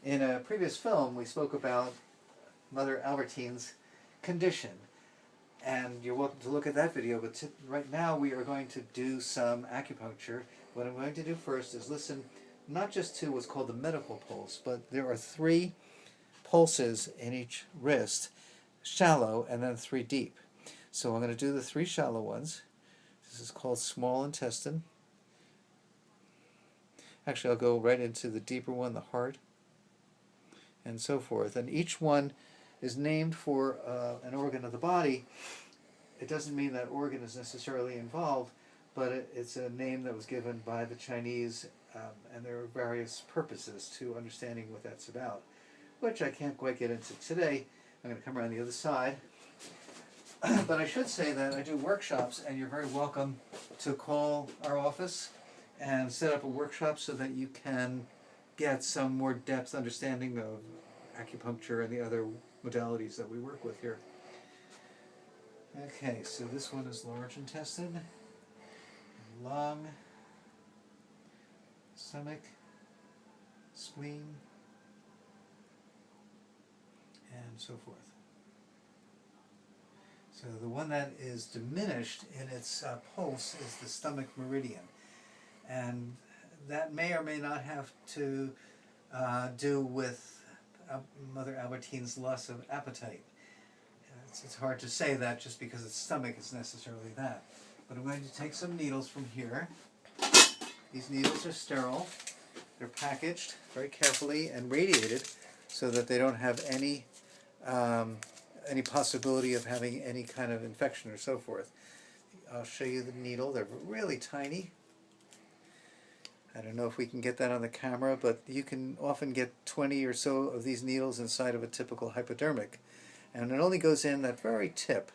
In a previous film, we spoke about Mother Albertine's condition, and you're welcome to look at that video, but right now we are going to do some acupuncture. What I'm going to do first is listen not just to what's called the medical pulse, but there are 3 pulses in each wrist, shallow and then 3 deep. So I'm going to do the 3 shallow ones. This is called small intestine. Actually, I'll go right into the deeper one, the heart, and so forth. And each one is named for an organ of the body. It doesn't mean that organ is necessarily involved, but it's a name that was given by the Chinese, and there are various purposes to understanding what that's about, which I can't quite get into today. I'm going to come around the other side. But I should say that I do workshops, and you're very welcome to call our office and set up a workshop so that you can get some more depth understanding of acupuncture and the other modalities that we work with here. Okay, so this one is large intestine, lung, stomach, spleen, and so forth. So the one that is diminished in its pulse is the stomach meridian, and that may or may not have to do with Mother Albertine's loss of appetite. It's hard to say that just because it's stomach is necessarily that. But I'm going to take some needles from here. These needles are sterile. They're packaged very carefully and radiated so that they don't have any possibility of having any kind of infection or so forth. I'll show you the needle. They're really tiny. I don't know if we can get that on the camera, but you can often get 20 or so of these needles inside of a typical hypodermic. And it only goes in that very tip.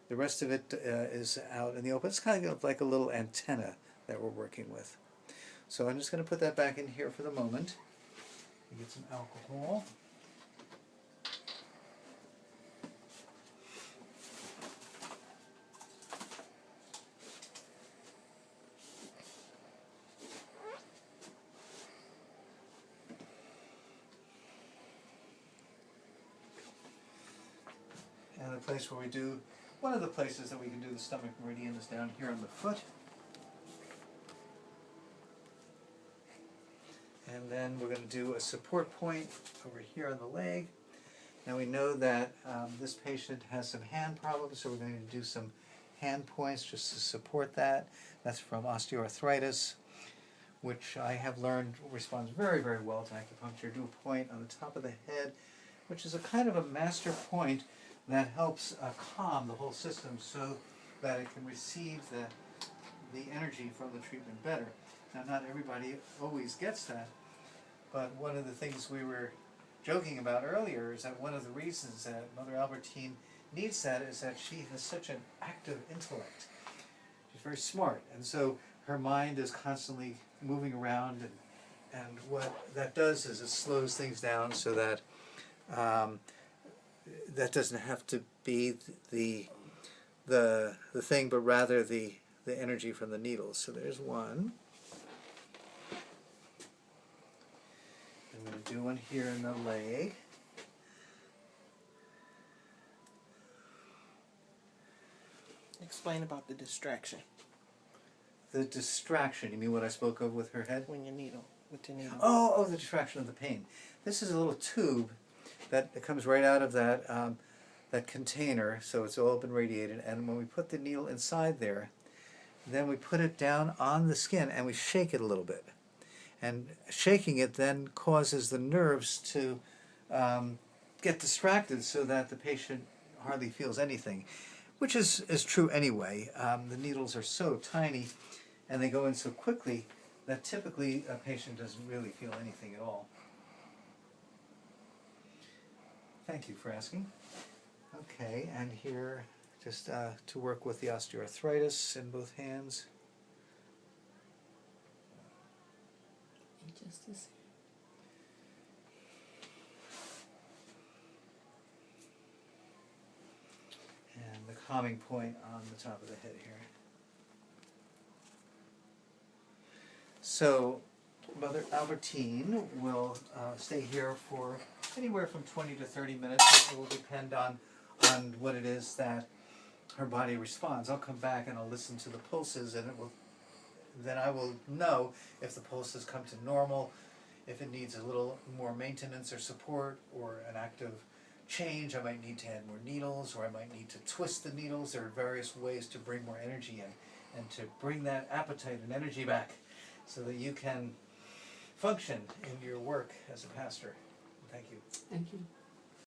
The rest of it is out in the open. It's kind of like a little antenna that we're working with. So I'm just going to put that back in here for the moment. Get some alcohol. And the place where we do, one of the places that we can do the stomach meridian is down here on the foot. And then we're going to do a support point over here on the leg. Now we know that this patient has some hand problems, so we're going to do some hand points just to support that. That's from osteoarthritis, which I have learned responds very, very well to acupuncture. Do a point on the top of the head, which is a kind of a master point that helps calm the whole system so that it can receive the energy from the treatment better. Now, not everybody always gets that, but one of the things we were joking about earlier is that one of the reasons that Mother Albertine needs that is that she has such an active intellect. She's very smart, and so her mind is constantly moving around, and what that does is it slows things down so that that doesn't have to be the thing, but rather the energy from the needles. So there's one. I'm going to do one here in the leg. Explain about the distraction. The distraction, you mean what I spoke of with her head? When your needle, with your needle. Oh, the distraction of the pain. This is a little tube that comes right out of that container, so it's all been radiated, and when we put the needle inside there, then we put it down on the skin and we shake it a little bit. And shaking it then causes the nerves to get distracted so that the patient hardly feels anything, which is true anyway. The needles are so tiny and they go in so quickly that typically a patient doesn't really feel anything at all. Thank you for asking. Okay, and here, just to work with the osteoarthritis in both hands. Just this. And the calming point on the top of the head here. So Mother Albertine will stay here for anywhere from 20 to 30 minutes. It will depend on what it is that her body responds. I'll come back and I'll listen to the pulses, and then I will know if the pulses come to normal, if it needs a little more maintenance or support or an active change. I might need to add more needles, or I might need to twist the needles. There are various ways to bring more energy in and to bring that appetite and energy back so that you can function in your work as a pastor. Thank you. Thank you.